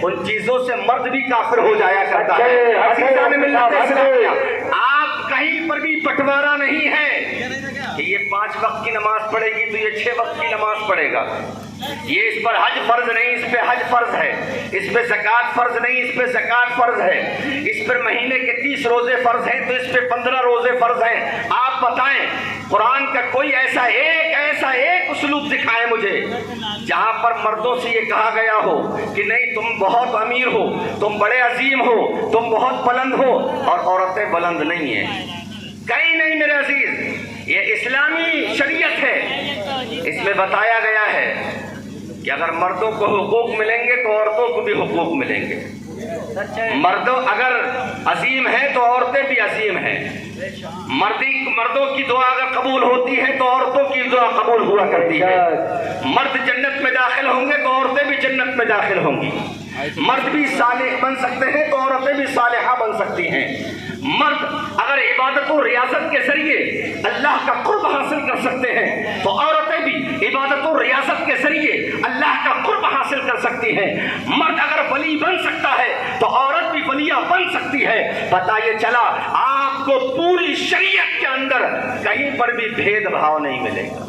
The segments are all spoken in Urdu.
ان چیزوں سے مرد بھی کافر ہو جایا کرتا ہے۔ عزیزان ملت اسلامیہ، آپ کہیں پر بھی بٹوارا نہیں ہے کہ یہ 5 وقت کی نماز پڑھے گی تو یہ 6 وقت کی نماز پڑھے گا، یہ اس پر حج فرض نہیں اس پہ حج فرض ہے، اس پہ زکوٰۃ فرض نہیں اس پہ زکوٰۃ فرض ہے، اس پر مہینے کے 30 روزے فرض ہیں تو اس پہ 15 روزے فرض ہیں۔ آپ بتائیں قرآن کا کوئی ایسا ایک اسلوب دکھائیں مجھے جہاں پر مردوں سے یہ کہا گیا ہو کہ نہیں تم بہت امیر ہو، تم بڑے عظیم ہو، تم بہت بلند ہو، اور عورتیں بلند نہیں ہیں۔ کہیں نہیں میرے عزیز، یہ اسلامی شریعت ہے، اس میں بتایا گیا ہے کہ اگر مردوں کو حقوق ملیں گے تو عورتوں کو بھی حقوق ملیں گے۔ مردوں اگر عظیم ہیں تو عورتیں بھی عظیم ہیں۔ مردوں کی دعا اگر قبول ہوتی ہے تو عورتوں کی دعا قبول ہوا کرتی ہے۔ مرد جنت میں داخل ہوں گے تو عورتیں بھی جنت میں داخل ہوں گی۔ مرد بھی صالح بن سکتے ہیں تو عورتیں بھی صالحہ بن سکتی ہیں۔ مرد اگر عبادت و ریاضت کے ذریعے اللہ کا قرب حاصل کر سکتے ہیں تو عورتیں بھی عبادت و ریاضت کے ذریعے اللہ کا قرب حاصل کر سکتی ہیں۔ مرد اگر ولی بن سکتا ہے تو عورت بھی ولیہ بن سکتی ہے۔ پتہ یہ چلا آپ کو پوری شریعت کے اندر کہیں پر بھی بھید بھاؤ نہیں ملے گا۔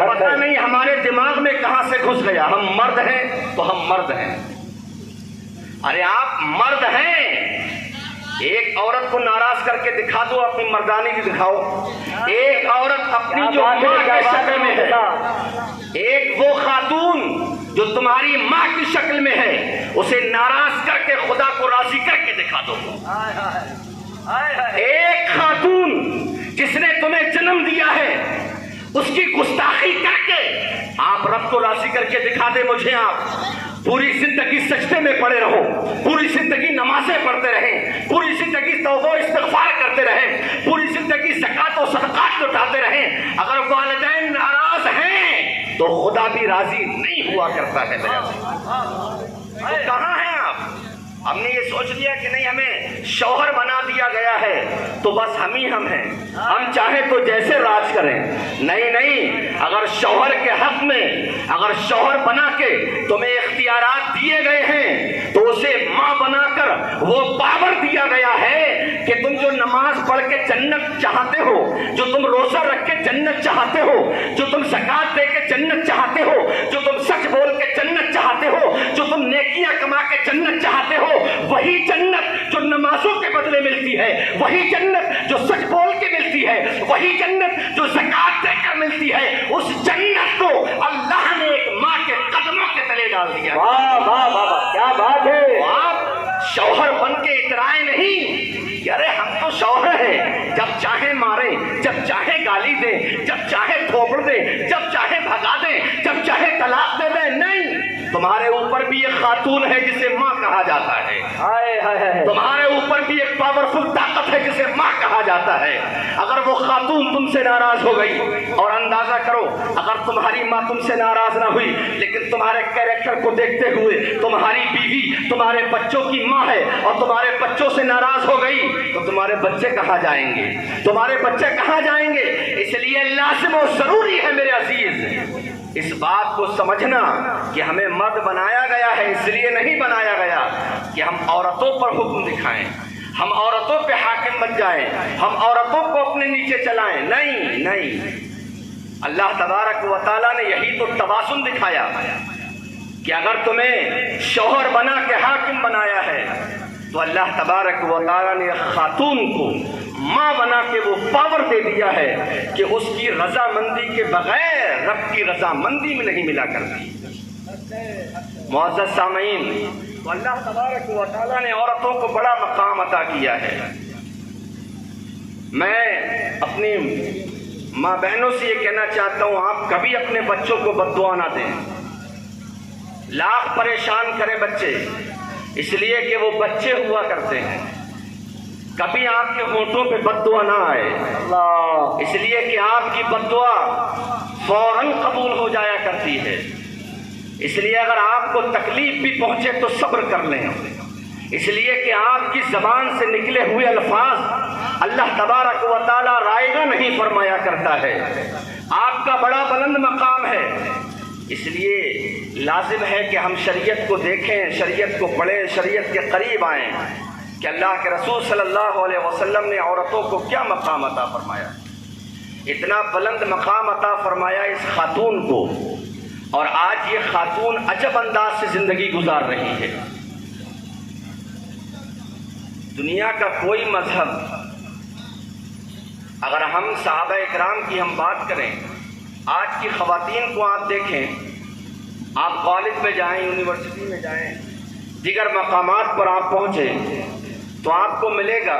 پتہ نہیں ہمارے دماغ میں کہاں سے گھس گیا، ہم مرد ہیں تو ہم مرد ہیں۔ ارے آپ مرد ہیں، ایک عورت کو ناراض کر کے دکھا دو، اپنی مردانی بھی دکھاؤ۔ ایک عورت اپنی جو ماں کی شکل میں ہے، ایک وہ خاتون جو تمہاری ماں کی شکل میں ہے، اسے ناراض کر کے خدا کو راضی کر کے دکھا دو۔ ایک خاتون جس نے تمہیں جنم دیا ہے، اس کی گستاخی کر کے آپ رب کو راضی کر کے دکھا دے مجھے۔ آپ پوری زندگی سجدے میں پڑے رہو، پوری زندگی نمازیں پڑھتے رہیں، پوری زندگی توبہ و استغفار کرتے رہیں، پوری زندگی زکوٰۃ و صدقات لوٹاتے رہیں، اگر والدین ناراض ہیں تو خدا بھی راضی نہیں ہوا کرتا ہے۔ تو کہاں ہیں آپ؟ ہم نے یہ سوچ لیا کہ نہیں ہمیں شوہر بنا دیا گیا ہے تو بس ہم ہی ہم ہیں، ہم چاہیں تو جیسے راج کریں۔ نہیں، اگر شوہر کے حق میں اگر شوہر بنا کے تمہیں اختیارات دیے گئے ہیں تو اسے ماں بنا کر وہ پاور دیا گیا ہے کہ تم جو نماز پڑھ کے جنت چاہتے ہو، جو تم روزہ رکھ کے جنت چاہتے ہو، جو تم زکوٰۃ دے کے جنت چاہتے ہو، جو تم سچ بول کے جنت چاہتے ہو، جو تم نیکیاں کما کے جنت چاہتے ہو، وہی جنت جو نمازوں کے بدلے ملتی ہے، وہی جنت جو سچ بول کے ملتی ہے، وہی جنت جو زکوٰۃ دے کر ملتی ہے، اس جنت کو اللہ نے ایک ماں کے قدموں کے تلے ڈال دیا۔ واہ واہ واہ، کیا بات ہے! آپ شوہر بن کے اترائے نہیں، ارے ہم تو شوہر ہیں، جب چاہے ماریں، جب چاہے گالی دیں، جب چاہے تھوپڑ دیں، جب چاہے بھگا دیں، جب چاہے طلاق دے دیں۔ نہیں، تمہارے اوپر بھی ایک خاتون ہے جسے ماں کہا جاتا ہے، تمہارے اوپر بھی ایک پاورفل طاقت ہے جسے ماں کہا جاتا ہے۔ اگر وہ خاتون تم سے ناراض ہو گئی، اور اندازہ کرو اگر تمہاری ماں تم سے ناراض نہ ہوئی لیکن تمہارے کیریکٹر کو دیکھتے ہوئے تمہاری بیوی تمہارے بچوں کی ماں ہے اور تمہارے بچوں سے ناراض ہو گئی تو تمہارے بچے کہاں جائیں گے؟ تمہارے بچے کہاں جائیں گے؟ اس لیے لازم و ضروری ہے میرے عزیز اس بات کو سمجھنا کہ ہمیں مرد بنایا گیا ہے، اس لیے نہیں بنایا گیا کہ ہم عورتوں پر حکم دکھائیں، ہم عورتوں پہ حاکم بن جائیں، ہم عورتوں کو اپنے نیچے چلائیں۔ نہیں، اللہ تبارک و تعالیٰ نے یہی تو توازن دکھایا کہ اگر تمہیں شوہر بنا کے حاکم بنایا ہے تو اللہ تبارک و تعالیٰ نے خاتون کو ماں بنا کے وہ پاور دے دیا ہے کہ اس کی رضامندی کے بغیر رب کی رضامندی میں نہیں ملا کرتی۔ معزز سامعین، تو اللہ تبارک و تعالیٰ نے عورتوں کو بڑا مقام عطا کیا ہے۔ میں اپنی ماں بہنوں سے یہ کہنا چاہتا ہوں، آپ کبھی اپنے بچوں کو بد دعا نہ دیں۔ لاکھ پریشان کرے بچے، اس لیے کہ وہ بچے ہوا کرتے ہیں، کبھی آپ کے ہونٹوں پہ بد دعا نہ آئے، اس لیے کہ آپ کی بد دعا فوراً قبول ہو جایا کرتی ہے۔ اس لیے اگر آپ کو تکلیف بھی پہنچے تو صبر کر لیں، اس لیے کہ آپ کی زبان سے نکلے ہوئے الفاظ اللہ تبارک و تعالیٰ رائے گا نہیں فرمایا کرتا ہے۔ آپ کا بڑا بلند مقام ہے اس لیے لازم ہے کہ ہم شریعت کو دیکھیں، شریعت کو پڑھیں، شریعت کے قریب آئیں کہ اللہ کے رسول صلی اللہ علیہ وسلم نے عورتوں کو کیا مقام عطا فرمایا، اتنا بلند مقام عطا فرمایا اس خاتون کو، اور آج یہ خاتون عجب انداز سے زندگی گزار رہی ہے۔ دنیا کا کوئی مذہب، اگر ہم صحابہ اکرام کی ہم بات کریں، آج کی خواتین کو آپ دیکھیں، آپ کالج میں جائیں، یونیورسٹی میں جائیں، دیگر مقامات پر آپ پہنچیں تو آپ کو ملے گا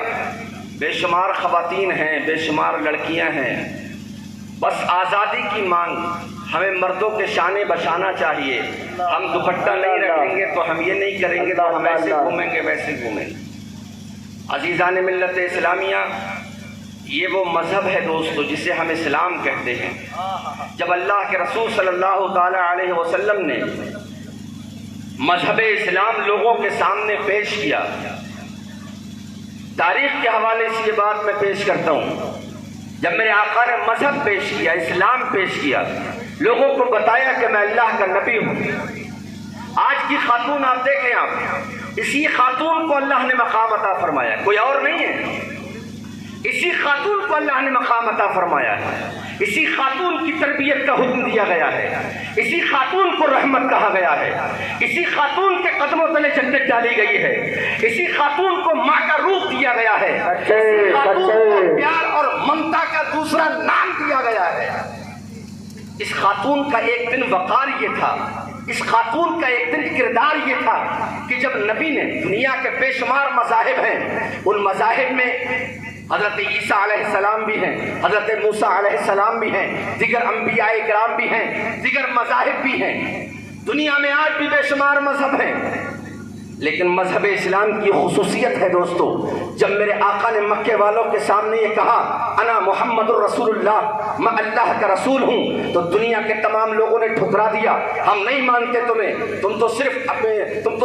بے شمار خواتین ہیں، بے شمار لڑکیاں ہیں، بس آزادی کی مانگ، ہمیں مردوں کے شانے بشانا چاہیے، ہم دوپٹہ نہیں رکھیں گے تو ہم یہ نہیں کریں گے تو ہم ایسے گھومیں گے ویسے گھومیں گے۔ عزیزان ملت اسلامیہ، یہ وہ مذہب ہے دوستو جسے ہم اسلام کہتے ہیں۔ جب اللہ کے رسول صلی اللہ تعالی علیہ وسلم نے مذہب اسلام لوگوں کے سامنے پیش کیا، تاریخ کے حوالے سے یہ بات میں پیش کرتا ہوں، جب میرے آقا نے مذہب پیش کیا، اسلام پیش کیا، لوگوں کو بتایا کہ میں اللہ کا نبی ہوں۔ آج کی خاتون آپ دیکھیں، آپ اسی خاتون کو اللہ نے مقام عطا فرمایا، کوئی اور نہیں ہے، اسی خاتون کو اللہ نے مقام عطا فرمایا ہے، اسی خاتون کی تربیت کا حکم دیا گیا ہے، اسی خاتون کو رحمت کہا گیا ہے، اسی خاتون کے قدموں تلے جنت ڈالی گئی ہے، اسی خاتون کو ماں کا روپ دیا گیا ہے، اسی خاتون کو پیار اور ممتا کا دوسرا نام دیا گیا ہے۔ اس خاتون کا ایک دن وقار یہ تھا، اس خاتون کا ایک دن کردار یہ تھا کہ جب نبی نے، دنیا کے بے شمار مذاہب ہیں، ان مذاہب میں حضرت عیسیٰ علیہ السلام بھی ہیں، حضرت موسیٰ علیہ السلام بھی ہیں، دیگر انبیاء اکرام بھی ہیں، دیگر مذاہب بھی ہیں، دنیا میں آج بھی بے شمار مذہب ہیں، لیکن مذہب اسلام کی خصوصیت ہے دوستو، جب میرے آقا نے مکے والوں کے سامنے یہ کہا انا محمد الرسول اللہ، میں اللہ کا رسول ہوں، تو دنیا کے تمام لوگوں نے ٹھکرا دیا، ہم نہیں مانتے تمہیں، تم تو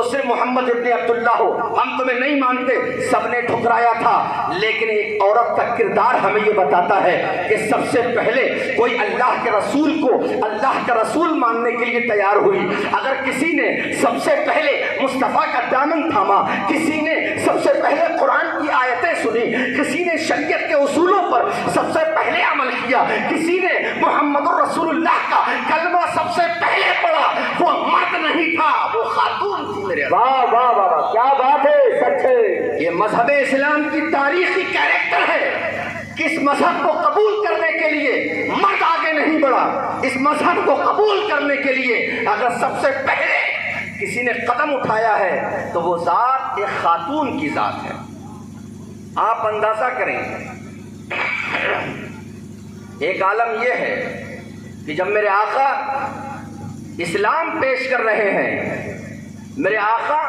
صرف محمد ابن عبداللہ ہو، ہم تمہیں نہیں مانتے، سب نے ٹھکرایا تھا۔ لیکن ایک عورت کا کردار ہمیں یہ بتاتا ہے کہ سب سے پہلے کوئی اللہ کے رسول کو اللہ کا رسول ماننے کے لیے تیار ہوئی۔ اگر کسی نے سب سے پہلے مصطفیٰ کا دامن تھاما، کسی نے سب سے پہلے قرآن کی آیتیں سنی، کسی نے شریعت کے اصولوں پر سب سے پہلے عمل کیا، کسی نے محمد الرسول اللہ کا کلمہ سب سے پہلے پڑھا، وہ مرد نہیں تھا، وہ خاتون تھی۔ میرے واہ واہ واہ، کیا بات ہے، سچ ہے۔ یہ مذہب اسلام کی تاریخی کیریکٹر ہے کہ اس مذہب کو قبول کرنے کے لیے مرد آگے نہیں بڑھا، اس مذہب کو قبول کرنے کے لیے اگر سب سے پہلے کسی نے قدم اٹھایا ہے تو وہ ذات ایک خاتون کی ذات ہے۔ آپ اندازہ کریں، ایک عالم یہ ہے کہ جب میرے آقا اسلام پیش کر رہے ہیں، میرے آقا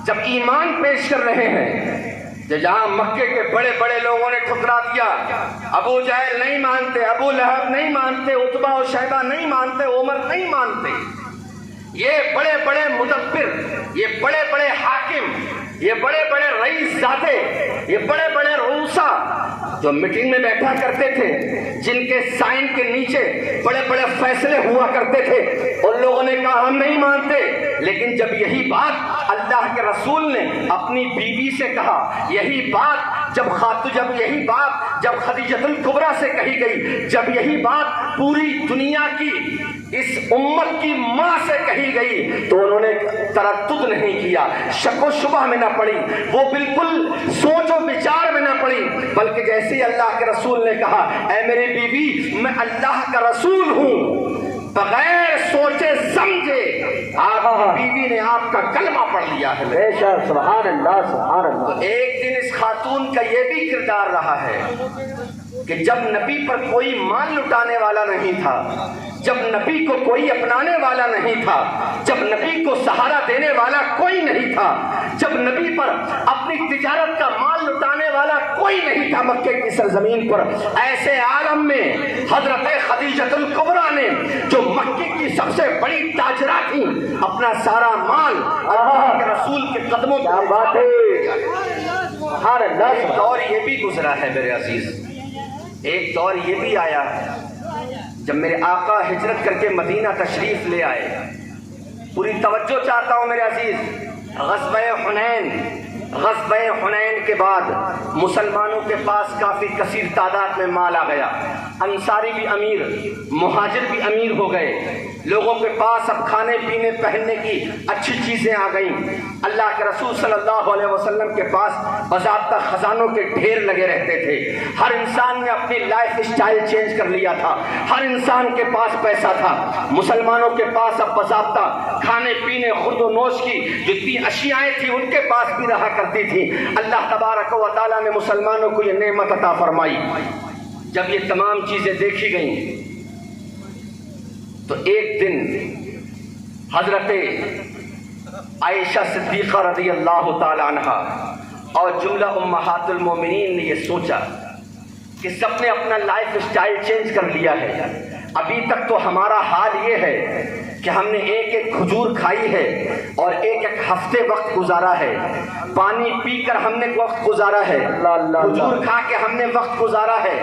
جب ایمان پیش کر رہے ہیں، جہاں مکے کے بڑے بڑے لوگوں نے ٹھکرا دیا، ابو جہل نہیں مانتے، ابو لہب نہیں مانتے، عتبہ و شیبہ نہیں مانتے، عمر نہیں مانتے، یہ بڑے بڑے مدبر، یہ بڑے بڑے حاکم، یہ بڑے بڑے رئیس زادے، یہ بڑے بڑے رؤسا جو میٹنگ میں بیٹھا کرتے تھے، جن کے سائن کے نیچے بڑے بڑے فیصلے ہوا کرتے تھے، ان لوگوں نے کہا ہم نہیں مانتے۔ لیکن جب یہی بات اللہ کے رسول نے اپنی بیوی سے کہا، یہی بات جب خدیجۃ الکبریٰ سے کہی گئی، جب یہی بات پوری دنیا کی اس امت کی ماں سے کہی گئی، تو انہوں نے تردد نہیں کیا، شک و شبہ میں نہ پڑی، وہ بالکل سوچ و بچار میں نہ پڑی، بلکہ جیسے ہی اللہ کے رسول نے کہا اے میری بیوی میں اللہ کا رسول ہوں، بغیر سوچے سمجھے آپ کی بیوی نے آپ کا کلمہ پڑھ لیا ہے۔ بے شک، سبحان اللہ سبحان اللہ۔ تو ایک دن اس خاتون کا یہ بھی کردار رہا ہے کہ جب نبی پر کوئی مال لٹانے والا نہیں تھا، جب نبی کو کوئی اپنانے والا نہیں تھا، جب نبی کو سہارا دینے والا کوئی نہیں تھا، جب نبی پر اپنی تجارت کا مال لٹانے والا کوئی نہیں تھا مکے کی سرزمین پر، ایسے عالم میں حضرت خدیجۃ الکبریٰ نے جو مکے کی سب سے بڑی تاجرہ تھی، اپنا سارا مال اللہ کے رسول کے قدموں پر بات ہے۔ ایک دور یہ بھی گزرا ہے میرے عزیز، ایک دور یہ بھی آیا جب میرے آقا ہجرت کر کے مدینہ تشریف لے آئے، پوری توجہ چاہتا ہوں میرے عزیز، غزوہ حنین کے بعد مسلمانوں کے پاس کافی کثیر تعداد میں مال آ گیا، انصاری بھی امیر، مہاجر بھی امیر ہو گئے، لوگوں کے پاس اب کھانے پینے پہننے کی اچھی چیزیں آ گئیں۔ اللہ کے رسول صلی اللہ علیہ وسلم کے پاس باضابطہ خزانوں کے ڈھیر لگے رہتے تھے، ہر انسان نے اپنی لائف اسٹائل چینج کر لیا تھا، ہر انسان کے پاس پیسہ تھا، مسلمانوں کے پاس اب باضابطہ کھانے پینے خورد و نوش کی جتنی اشیاء تھیں ان کے پاس بھی رہا کرتی تھی۔ اللہ تبارک و تعالیٰ نے مسلمانوں کو یہ نعمت عطا فرمائی۔ جب یہ تمام چیزیں دیکھی گئیں تو ایک دن حضرت عائشہ صدیقہ رضی اللہ تعالی عنہ اور جملہ امہات المومنین نے یہ سوچا کہ سب نے اپنا لائف اسٹائل چینج کر لیا ہے، ابھی تک تو ہمارا حال یہ ہے کہ ہم نے ایک ایک کھجور کھائی ہے اور ایک ایک ہفتے وقت گزارا ہے، پانی پی کر ہم نے وقت گزارا ہے، کھجور کھا کے ہم نے وقت گزارا ہے،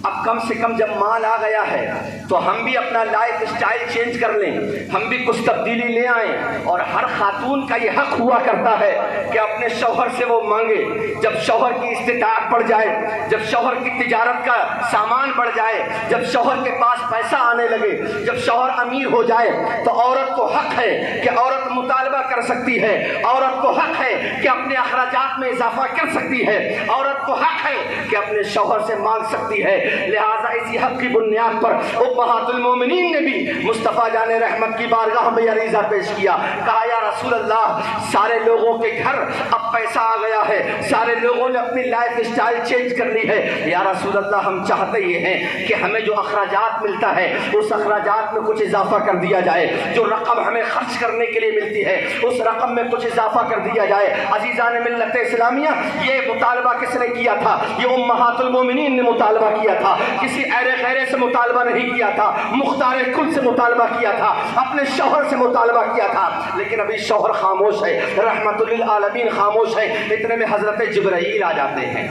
اب کم سے کم جب مال آ گیا ہے تو ہم بھی اپنا لائف اسٹائل چینج کر لیں، ہم بھی کچھ تبدیلی لے آئیں۔ اور ہر خاتون کا یہ حق ہوا کرتا ہے کہ اپنے شوہر سے وہ مانگے، جب شوہر کی استطاعت بڑھ جائے، جب شوہر کی تجارت کا سامان بڑھ جائے، جب شوہر کے پاس پیسہ آنے لگے، جب شوہر امیر ہو جائے تو عورت کو حق ہے کہ عورت مطالبہ کر سکتی ہے، عورت کو حق ہے کہ اپنے اخراجات میں اضافہ کر سکتی ہے، عورت کو حق ہے کہ اپنے شوہر سے مانگ سکتی ہے۔ لہذا اسی حق کی بنیاد پر امہات المومنین نے بھی مصطفیٰ جان رحمت کی بارگاہ میں عریضہ پیش کیا، کہا یا رسول اللہ سارے لوگوں کے گھر اب پیسہ آ گیا ہے، سارے لوگوں نے اپنی لائف اسٹائل چینج کر لی ہے، یا رسول اللہ ہم چاہتے یہ ہیں کہ ہمیں جو اخراجات ملتا ہے اس اخراجات میں کچھ اضافہ کر دیا جائے، جو رقم ہمیں خرچ کرنے کے لیے ملتی ہے اس رقم میں کچھ اضافہ کر دیا جائے۔ عزیزان ملت اسلامیہ، یہ مطالبہ کس نے کیا تھا؟ یہ امہات المومنین نے مطالبہ کیا تھا، کسی ایرے غیرے سے مطالبہ نہیں کیا تھا، مختار کل سے مطالبہ کیا تھا، اپنے شوہر سے مطالبہ کیا تھا، لیکن ابھی شوہر خاموش ہے، رحمت للعالمین خاموش ہے۔ اتنے میں حضرت جبرائیل آ جاتے ہیں،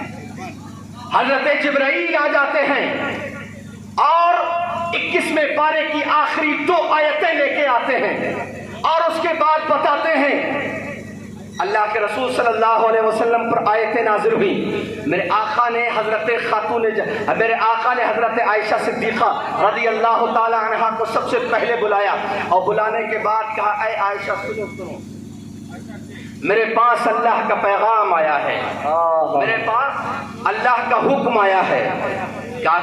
حضرت جبرائیل آ جاتے ہیں اور 21ویں پارے کی آخری 2 آیتیں لے کے آتے ہیں اور اس کے بعد بتاتے ہیں اللہ کے رسول صلی اللہ علیہ وسلم پر آیتیں نازل ہوئی۔ میرے آقا نے حضرت عائشہ صدیقہ رضی اللہ تعالی عنہ کو سب سے پہلے بلایا اور بلانے کے بعد کہا اے عائشہ سنو، میرے پاس اللہ کا پیغام آیا ہے، میرے پاس اللہ کا حکم آیا ہے۔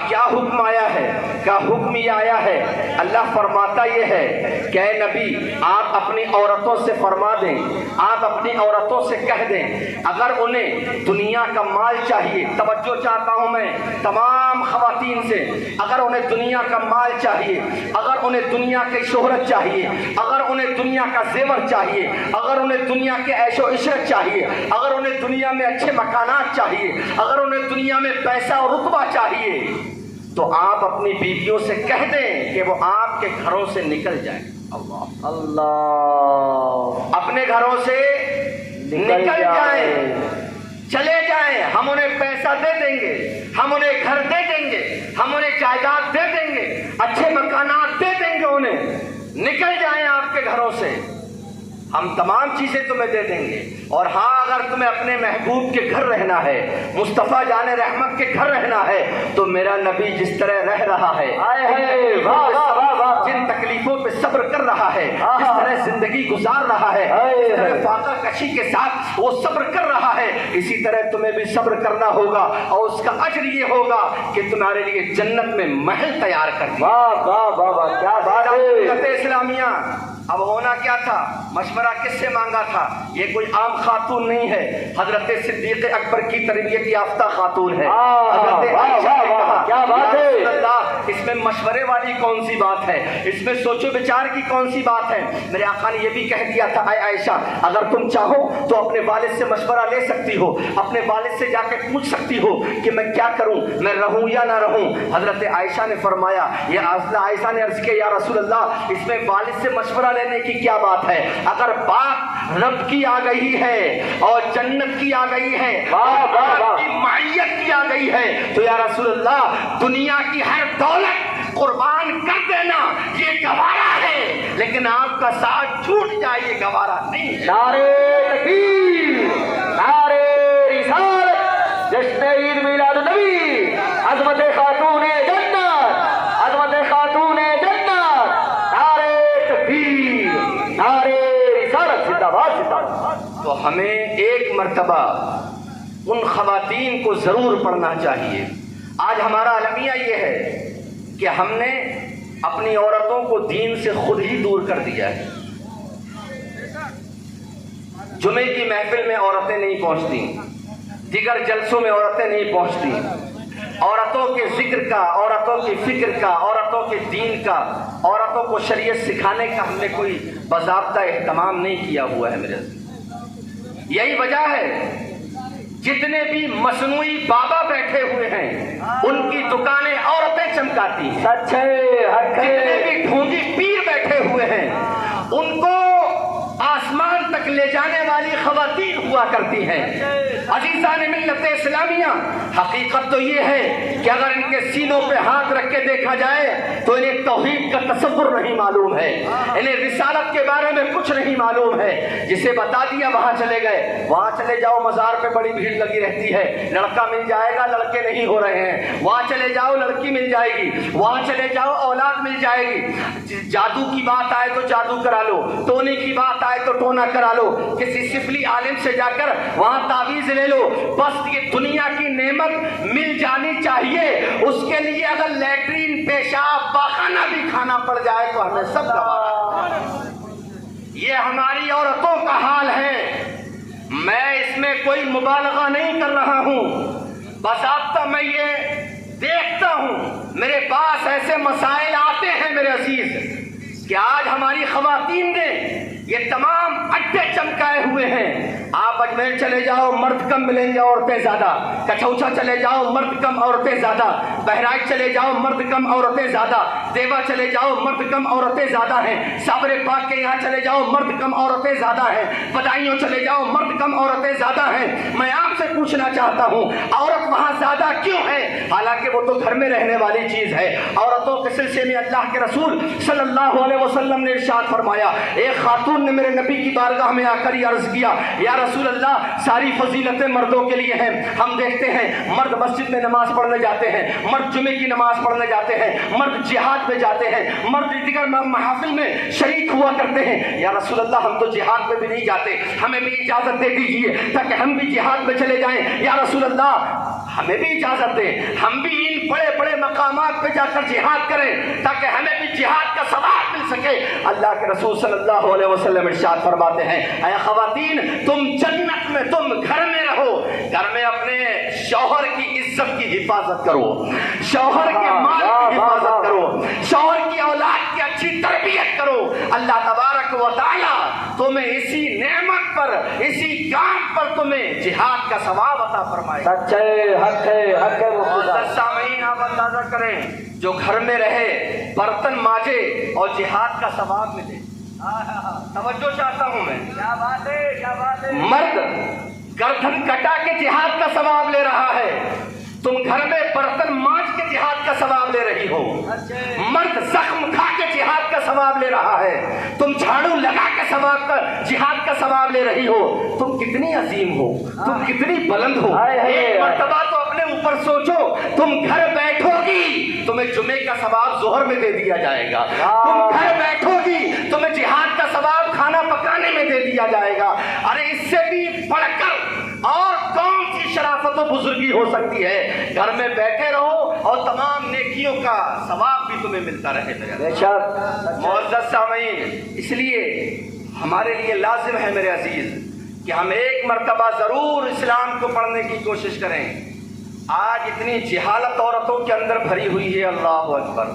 کیا حکم آیا ہے؟ کیا حکم یہ آیا ہے؟ اللہ فرماتا یہ ہے کہ اے نبی آپ اپنی عورتوں سے فرما دیں، آپ اپنی عورتوں سے کہہ دیں اگر انہیں دنیا کا مال چاہیے، توجہ چاہتا ہوں میں تمام خواتین سے، اگر انہیں دنیا کا مال چاہیے، اگر انہیں دنیا کی شہرت چاہیے، اگر انہیں دنیا کا زیور چاہیے، اگر انہیں دنیا کے عیش و عشرت چاہیے، اگر انہیں دنیا میں اچھے مکانات چاہیے، اگر انہیں دنیا میں پیسہ اور رتبہ چاہیے، تو آپ اپنی بیویوں سے کہہ دیں کہ وہ آپ کے گھروں سے نکل جائیں۔ اللہ اپنے گھروں سے نکل جائیں، چلے جائیں، ہم انہیں پیسہ دے دیں گے، ہم انہیں گھر دے دیں گے، ہم انہیں جائیداد دے دیں گے، اچھے مکانات دے دیں گے، انہیں نکل جائیں آپ کے گھروں سے، ہم تمام چیزیں تمہیں دے دیں گے۔ اور ہاں اگر تمہیں اپنے محبوب کے گھر رہنا ہے، مصطفیٰ جان رحمت کے گھر رہنا ہے، تو میرا نبی جس طرح رہ رہا ہے، جن تکلیفوں پہ صبر کر رہا ہے، جس طرح زندگی گزار رہا ہے، جس طرح فاقہ کشی کے ساتھ وہ صبر کر رہا ہے، اسی طرح تمہیں بھی صبر کرنا ہوگا اور اس کا اجر یہ ہوگا کہ تمہارے لیے جنت میں محل تیار کر دیا۔ واہ واہ واہ کیا بات ہے اسلامیہ۔ اب ہونا کیا تھا؟ مشورہ کس سے مانگا تھا؟ یہ کوئی عام خاتون نہیں ہے، حضرت صدیق اکبر کی تربیت یافتہ خاتون ہے۔ حضرت عائشہ نے کہا کیا بات ہے رسول اللہ، اس میں مشورے والی کون سی بات ہے، اس میں سوچو بچار کی کون سی بات ہے؟ میرے آقا نے یہ بھی کہہ دیا تھا اے عائشہ اگر تم چاہو تو اپنے والد سے مشورہ لے سکتی ہو، اپنے والد سے جا کے پوچھ سکتی ہو کہ میں کیا کروں، میں رہوں یا نہ رہوں۔ حضرت عائشہ نے فرمایا، عائشہ نے عرض کیا یا رسول اللہ اس میں والد سے مشورہ لینے کی کیا بات ہے؟ اگر بات رب کی آ گئی ہے اور جنت کی آ گئی ہے، رب کی معیت کی آ گئی ہے، تو یا رسول اللہ دنیا کی ہر دولت قربان کر دینا یہ گوارا ہے، لیکن آپ کا ساتھ چھوٹ جائے یہ گوارا نہیں ہے۔ نعرے تکبیر، نعرے رسالت، جشن عید میلاد النبی، عظمت خاتون جنت، عظمت خاتون جنت، نعرے تکبیر، نعرے رسالت، زندہ باد زندہ باد۔ تو ہمیں ایک مرتبہ ان خواتین کو ضرور پڑھنا چاہیے۔ آج ہمارا المیہ یہ ہے کہ ہم نے اپنی عورتوں کو دین سے خود ہی دور کر دیا ہے۔ جمعے کی محفل میں عورتیں نہیں پہنچتی، دیگر جلسوں میں عورتیں نہیں پہنچتی۔ عورتوں کے ذکر کا، عورتوں کی فکر کا، عورتوں کے دین کا، عورتوں کو شریعت سکھانے کا ہم نے کوئی باضابطہ اہتمام نہیں کیا ہوا ہے میرے عزیز۔ یہی وجہ ہے جتنے بھی مصنوعی بابا بیٹھے ہوئے ہیں ان کی دکانیں عورتیں چمکاتی ہیں، سچ ہے، حق ہے۔ جتنے بھی ڈھونگی پیر بیٹھے ہوئے ہیں ان کو آسمان تک لے جانے والی خواتین ہوا کرتی ہیں۔ عزیزان ملت اسلامیہ، حقیقت تو یہ ہے کہ اگر ان کے سینوں پہ ہاتھ رکھ کے دیکھا جائے تو انہیں توحید کا تصور نہیں معلوم ہے، انہیں رسالت کے بارے میں کچھ نہیں معلوم ہے۔ جسے بتا دیا وہاں چلے گئے، وہاں چلے جاؤ مزار پہ بڑی بھیڑ لگی رہتی ہے، لڑکا مل جائے گا لڑکے نہیں ہو رہے ہیں، وہاں چلے جاؤ لڑکی مل جائے گی، وہاں چلے جاؤ اولاد مل جائے گی، جادو کی بات آئے تو جادو کرا لو، ٹونے کی بات آئے تو ٹونا کرا لو، کسی سفلی عالم سے جا کر وہاں تعویذ لے لو۔ بس یہ دنیا کی نعمت مل جانی چاہیے، اس کے لیے اگر لیٹرین پیشاب پاخانہ بھی کھانا پڑ جائے تو ہمیں سب گوارا۔ یہ ہماری عورتوں کا حال ہے۔ میں اس میں کوئی مبالغہ نہیں کر رہا ہوں، باضابطہ میں یہ دیکھتا ہوں میرے پاس ایسے مسائل آتے ہیں میرے عزیز کہ آج ہماری خواتین نے یہ تمام اڈے چمکائے ہوئے ہیں۔ آپ اجمیر چلے جاؤ مرد کم ملیں گے عورتیں زیادہ، کچھوچا چلے جاؤ مرد کم عورتیں زیادہ، بہرائچ چلے جاؤ مرد کم عورتیں زیادہ، دیوا چلے جاؤ مرد کم عورتیں زیادہ ہیں، صابر پاک کے یہاں چلے جاؤ مرد کم عورتیں زیادہ ہیں، بدائیوں چلے جاؤ مرد کم عورتیں زیادہ ہیں۔ میں آپ سے پوچھنا چاہتا ہوں عورت وہاں زیادہ کیوں ہے؟ حالانکہ وہ تو گھر میں رہنے والی چیز ہے۔ عورتوں کے سلسلے میں اللہ کے رسول صلی اللہ علیہ وسلم نے ارشاد فرمایا، ایک خاتون نے میرے نبی کی بارگاہ میں آ کر یہ عرض کیا، یا رسول اللہ ساری فضیلتیں مردوں کے لیے ہیں، ہم دیکھتے ہیں مرد مسجد میں نماز پڑھنے جاتے ہیں، مرد جمعے کی نماز پڑھنے جاتے ہیں، مرد جہاد میں جاتے ہیں، مرد دیگر محافل میں شریک ہوا کرتے ہیں، یا رسول اللہ ہم تو جہاد میں بھی نہیں جاتے، ہمیں بھی اجازت دے دیجیے تاکہ ہم بھی جہاد میں چلے جائیں، یا رسول اللہ ہمیں بھی اجازت دیں، ہم بھی ان بڑے بڑے مقامات پہ جا کر جہاد کریں تاکہ ہمیں بھی جہاد کا ثواب مل سکے۔ اللہ کے رسول صلی اللہ علیہ وسلم ارشاد فرماتے ہیں، اے خواتین تم جنت میں، تم گھر میں رہو، گھر میں اپنے شوہر کی عزت کی حفاظت کرو، شوہر کے مال کی حفاظت کرو، شوہر کی اولاد کی اچھی تربیت کرو۔ اللہ تبارک و تعالی تمہیں اسی نعمت پر، اسی کام پر تمہیں جہاد کا ثواب عطا فرمائے۔ سچ ہے، حق ہے، حق ہے۔ سامعین آپ اندازہ کریں جو گھر میں رہے برتن مانجے اور جہاد کا ثواب ملے۔ توجہ چاہتا ہوں میں، کیا بات ہے، کیا بات ہے۔ مرد گردن کٹا کے جہاد کا ثواب لے رہا ہے، تم گھر میں برتن مانج کے جہاد کا ثواب لے رہی ہو۔ مرد زخم کھا کے جہاد کا ثواب لے رہا ہے، تم جھاڑو لگا کے ثواب کا جہاد کا ثواب لے رہی ہو۔ تم کتنی عظیم ہو، تم کتنی بلند ہو۔ ایک مرتبہ تو اپنے اوپر سوچو، تم گھر بیٹھو گی تمہیں جمعے کا ثواب ظہر میں دے دیا جائے گا، تم گھر بیٹھو گی تمہیں جہاد کا ثواب کھانا پکانے میں دے دیا جائے گا۔ ارے اس سے بھی بڑھ کر اور کون سی شرافت و بزرگی ہو سکتی ہے؟ گھر میں بیٹھے رہو اور تمام نیکیوں کا ثواب بھی تمہیں ملتا رہے۔ معزز سامعین، اس لیے ہمارے لیے لازم ہے میرے عزیز کہ ہم ایک مرتبہ ضرور اسلام کو پڑھنے کی کوشش کریں۔ آج اتنی جہالت عورتوں کے اندر بھری ہوئی ہے، اللہ اکبر،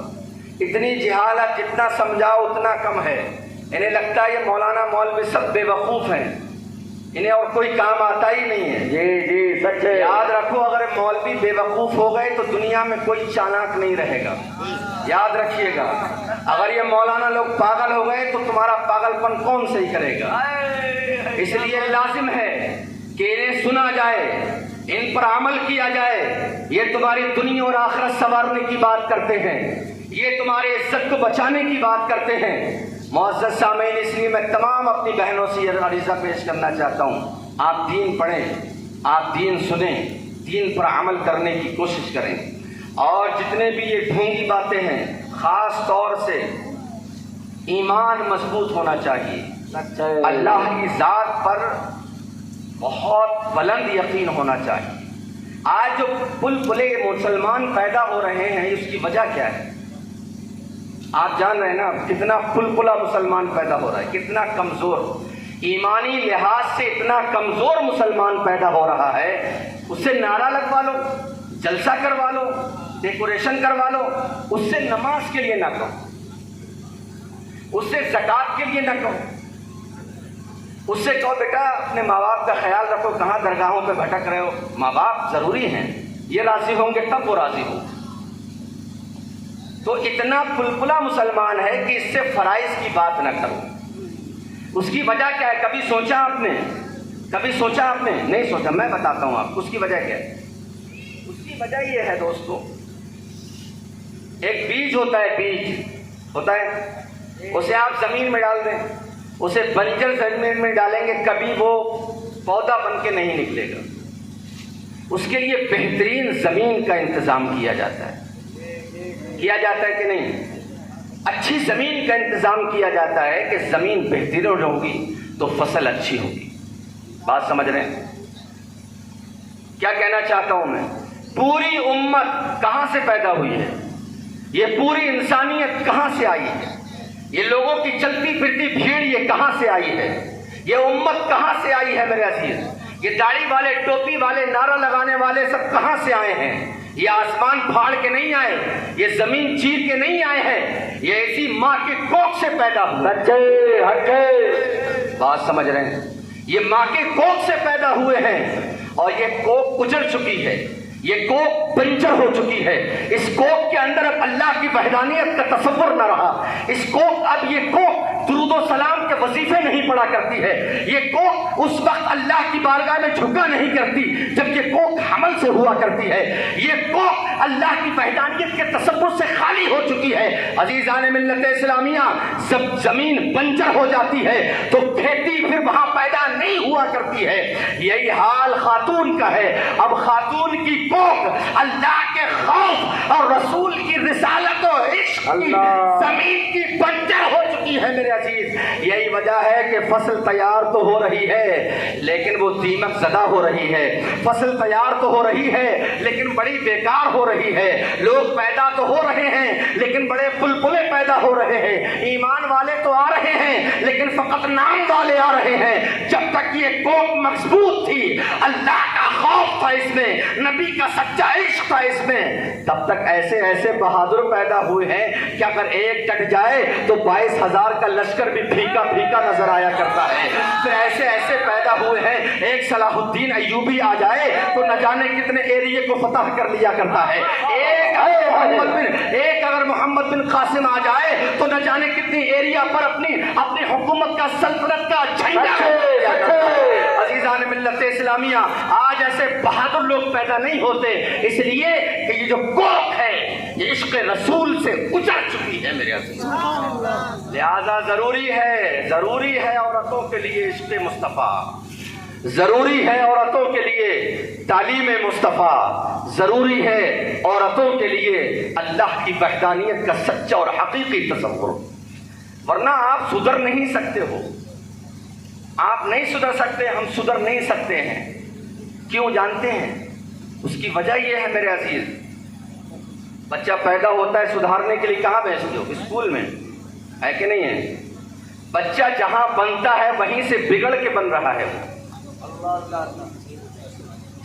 اتنی جہالت جتنا سمجھاؤ اتنا کم ہے۔ انہیں لگتا ہے یہ مولانا مولوی سب بے وقوف ہیں، انہیں اور کوئی کام آتا ہی نہیں ہے۔ جی جی سچ ہے۔ یاد رکھو اگر مولوی بے وقوف ہو گئے تو دنیا میں کوئی چالاک نہیں رہے گا، یاد رکھیے گا۔ اگر یہ مولانا لوگ پاگل ہو گئے تو تمہارا پاگل پن کون صحیح کرے گا؟ اس لیے لازم ہے کہ انہیں سنا جائے، ان پر عمل کیا جائے۔ یہ تمہاری دنیا اور آخرت سنوارنے کی بات کرتے ہیں، یہ تمہارے عزت کو بچانے کی بات کرتے ہیں۔ معزز سامعین، اس لیے میں تمام اپنی بہنوں سے یہ عریضہ پیش کرنا چاہتا ہوں، آپ دین پڑھیں، آپ دین سنیں، دین پر عمل کرنے کی کوشش کریں، اور جتنے بھی یہ ڈھونگی باتیں ہیں، خاص طور سے ایمان مضبوط ہونا چاہیے، اللہ کی ذات پر بہت بلند یقین ہونا چاہیے۔ آج جو بلبلے مسلمان پیدا ہو رہے ہیں، اس کی وجہ کیا ہے؟ آپ جان رہے ہیں نا کتنا بلبلا مسلمان پیدا ہو رہا ہے، کتنا کمزور، ایمانی لحاظ سے اتنا کمزور مسلمان پیدا ہو رہا ہے۔ اس سے نعرہ لگوا لو، جلسہ کروا لو، ڈیکوریشن کروا لو، اس سے نماز کے لیے نہ کہو، اس سے زکوٰۃ کے لیے نہ کہو، اس سے کہو بیٹا اپنے ماں باپ کا خیال رکھو، کہاں درگاہوں پہ بھٹک رہے ہو، ماں باپ ضروری ہیں، یہ راضی ہوں گے تب وہ راضی ہوں۔ تو اتنا بلبلا مسلمان ہے کہ اس سے فرائض کی بات نہ کرو۔ اس کی وجہ کیا ہے؟ کبھی سوچا آپ نے؟ کبھی سوچا آپ نے؟ نہیں سوچا، میں بتاتا ہوں آپ کو اس کی وجہ کیا ہے۔ اس کی وجہ یہ ہے دوستو، ایک بیج ہوتا ہے، بیج ہوتا ہے، اسے آپ زمین میں ڈال دیں، اسے بنجر زمین میں ڈالیں گے، کبھی وہ پودا بن کے نہیں نکلے گا۔ اس کے لیے بہترین زمین کا انتظام کیا جاتا ہے، کیا جاتا ہے کہ نہیں؟ اچھی زمین کا انتظام کیا جاتا ہے کہ زمین بہترین ہوگی تو فصل اچھی ہوگی۔ بات سمجھ رہے ہیں کیا کہنا چاہتا ہوں میں؟ پوری امت کہاں سے پیدا ہوئی ہے؟ یہ پوری انسانیت کہاں سے آئی ہے؟ یہ لوگوں کی چلتی پھرتی بھیڑ یہ کہاں سے آئی ہے؟ یہ امت کہاں سے آئی ہے میرے عزیز؟ یہ داڑھی والے، ٹوپی والے، نعرہ لگانے والے سب کہاں سے آئے ہیں؟ یہ آسمان پھاڑ کے نہیں آئے، یہ زمین چیر کے نہیں آئے ہیں، یہ ایسی ماں کے کوکھ سے پیدا ہوئے۔ بات سمجھ رہے ہیں؟ یہ ماں کے کوکھ سے پیدا ہوئے ہیں، اور یہ کوکھ اجڑ چکی ہے، یہ کوکھ بنجر ہو چکی ہے۔ اس کوکھ کے اندر اب اللہ کی وحدانیت کا تصور نہ رہا۔ اس کوکھ، اب یہ کوکھ درود و سلام کے وظیفے نہیں پڑا کرتی ہے۔ یہ کوکھ اس وقت اللہ کی بارگاہ میں جھکا نہیں کرتی جب یہ کوکھ حمل سے ہوا کرتی ہے۔ یہ کوکھ اللہ کی وحدانیت کے تصور سے خالی ہو چکی ہے۔ عزیزان ملت اسلامیہ، جب زمین بنجر ہو جاتی ہے تو کھیتی پھر وہاں پیدا نہیں ہوا کرتی ہے۔ یہی حال خاتون کا ہے۔ اب خاتون کی کوکھ اللہ کے خوف اور رسول کی رسالت و عشق کی زمین کی بنجر ہو چکی ہے میرے عزیز۔ یہی وجہ ہے کہ فصل تیار تو ہو رہی ہے لیکن وہ دیمک زدہ ہو رہی ہے۔ فصل تیار تو ہو رہی ہے لیکن بڑی بیکار ہو رہی ہے۔ لوگ پیدا تو ہو رہے ہیں لیکن بڑے بلبلے پیدا ہو رہے ہیں۔ ایمان والے تو آ رہے ہیں لیکن فقط نام والے آ رہے ہیں۔ جب تک یہ کوکھ مضبوط تھی، اللہ کا خوف تھا اس میں، نبی کا سچا عشق تھا اس میں، تب تک ایسے ایسے بہادر پیدا ہوئے ہیں کہ اگر ایک ڈٹ جائے تو 22,000 کا لشکر بھی پھیکا پھیکا نظر آیا کرتا ہے۔ پھر ایسے ایسے پیدا ہوئے ہیں، ایک صلاح الدین ایوبی آ جائے تو نہ جانے کتنے ایریے کو فتح کر لیا کرتا ہے۔ ایک اگر محمد بن قاسم آ جائے تو نہ جانے کتنی ایریا پر اپنی حکومت کا، سلطنت کا جھنڈا۔ عزیزان ملت اسلامیہ، آج ایسے بہادر لوگ پیدا نہیں ہوتے، اس لیے کہ یہ جو کوکھ ہے یہ عشق رسول سے اجڑ چکی ہے میرے عزیز۔ لہذا ضروری ہے عورتوں کے لیے عشق مصطفیٰ، ضروری ہے عورتوں کے لیے تعلیم مصطفیٰ، ضروری ہے عورتوں کے لیے اللہ کی وحدانیت کا سچا اور حقیقی تصور، ورنہ آپ سدھر نہیں سکتے ہو۔ آپ نہیں سدھر سکتے، ہم سدھر نہیں سکتے ہیں۔ کیوں جانتے ہیں؟ اس کی وجہ یہ ہے میرے عزیز، بچہ پیدا ہوتا ہے سدھارنے کے لیے کہاں بھیجتے ہو؟ اسکول میں، ہے کہ نہیں ہے؟ بچہ جہاں بنتا ہے وہیں سے بگڑ کے بن رہا ہے،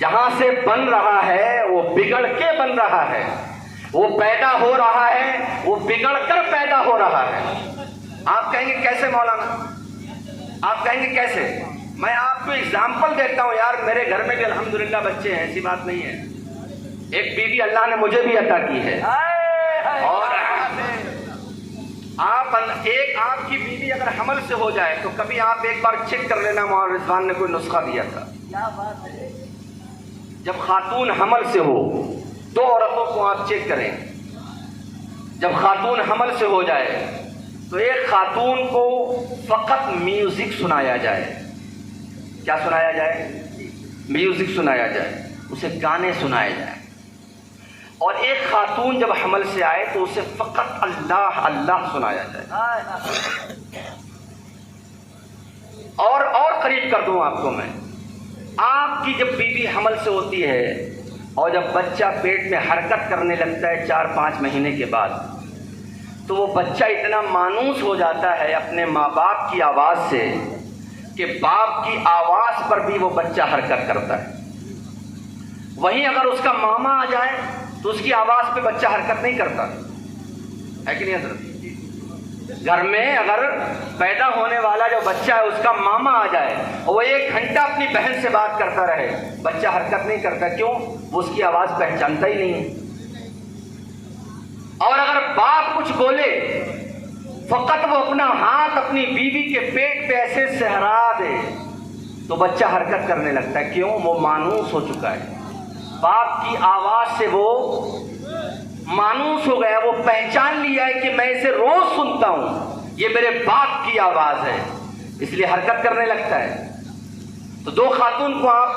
جہاں سے بن رہا ہے وہ بگڑ کے بن رہا ہے، وہ پیدا ہو رہا ہے وہ بگڑ کر پیدا ہو رہا ہے۔ آپ کہیں گے کیسے مولانا؟ آپ کہیں گے کیسے؟ میں آپ کو اگزامپل دیتا ہوں یار، میرے گھر میں بھی الحمدللہ بچے ہیں، ایسی بات نہیں ہے۔ ایک بیوی اللہ نے مجھے بھی عطا کی ہے، اور آپ کی بیوی اگر حمل سے ہو جائے تو کبھی آپ ایک بار چیک کر لینا، مولانا رضوان نے کوئی نسخہ دیا تھا، جب خاتون حمل سے ہو 2 عورتوں کو آپ چیک کریں، جب خاتون حمل سے ہو جائے تو ایک خاتون کو فقط میوزک سنایا جائے. کیا سنایا جائے؟ میوزک سنایا جائے، اسے گانے سنائے جائیں. اور ایک خاتون جب حمل سے آئے تو اسے فقط اللہ اللہ سنایا جائے. اور قریب کر دوں آپ کو میں، آپ کی جب بیوی حمل سے ہوتی ہے اور جب بچہ پیٹ میں حرکت کرنے لگتا ہے 4-5 مہینے کے بعد، تو وہ بچہ اتنا مانوس ہو جاتا ہے اپنے ماں باپ کی آواز سے کہ باپ کی آواز پر بھی وہ بچہ حرکت کرتا ہے. وہیں اگر اس کا ماما آ جائے تو اس کی آواز پہ بچہ حرکت نہیں کرتا ہے کہ نہیں حضرت؟ گھر میں اگر پیدا ہونے والا جو بچہ ہے اس کا ماما آ جائے اور وہ 1 گھنٹہ اپنی بہن سے بات کرتا رہے، بچہ حرکت نہیں کرتا. کیوں؟ وہ اس کی آواز پہچانتا ہی نہیں. اور اگر باپ کچھ بولے، فقط وہ اپنا ہاتھ اپنی بیوی کے پیٹ پہ ایسے سہرا دے تو بچہ حرکت کرنے لگتا ہے. کیوں؟ وہ مانوس ہو چکا ہے، باپ کی آواز سے وہ مانوس ہو گیا، وہ پہچان لیا ہے کہ میں اسے روز سنتا ہوں، یہ میرے باپ کی آواز ہے، اس لیے حرکت کرنے لگتا ہے. تو 2 خاتون کو آپ،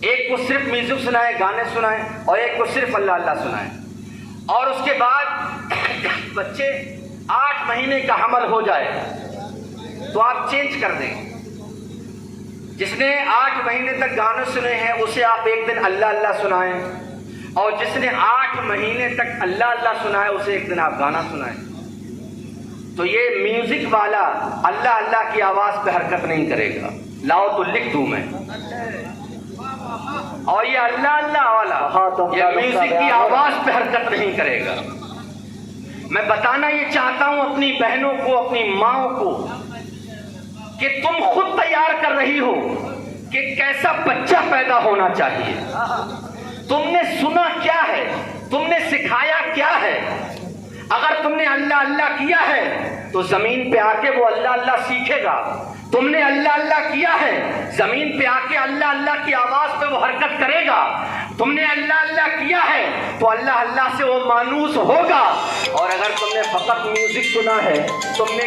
ایک کو صرف میوزک سنائیں، گانے سنائیں، اور ایک کو صرف اللہ اللہ سنائیں. اور اس کے بعد بچے 8 مہینے کا حمل ہو جائے تو آپ چینج کر دیں. جس نے 8 مہینے تک گانے سنے ہیں اسے آپ ایک دن اللہ اللہ سنائیں، اور جس نے 8 مہینے تک اللہ اللہ سنا ہے اسے ایک دن آپ گانا سنائیں. تو یہ میوزک والا اللہ اللہ کی آواز پہ حرکت نہیں کرے گا. لاؤ تو لکھ دوں میں. اور یہ اللہ اللہ والا یہ میوزک کی آواز پہ حرکت نہیں کرے گا. میں بتانا یہ چاہتا ہوں اپنی بہنوں کو، اپنی ماؤں کو، کہ تم خود تیار کر رہی ہو کہ کیسا بچہ پیدا ہونا چاہیے. تم نے سنا کیا ہے، تم نے سکھایا کیا ہے. اگر تم نے اللہ اللہ کیا ہے تو زمین پہ آ کے وہ اللہ اللہ سیکھے گا. تم نے اللہ اللہ کیا ہے، زمین پہ آ کے اللہ اللہ کی آواز پہ وہ حرکت کرے گا. تم نے اللہ اللہ کیا ہے تو اللہ اللہ سے وہ مانوس ہوگا. اور اگر تم نے فقط میوزک سنا ہے، تم نے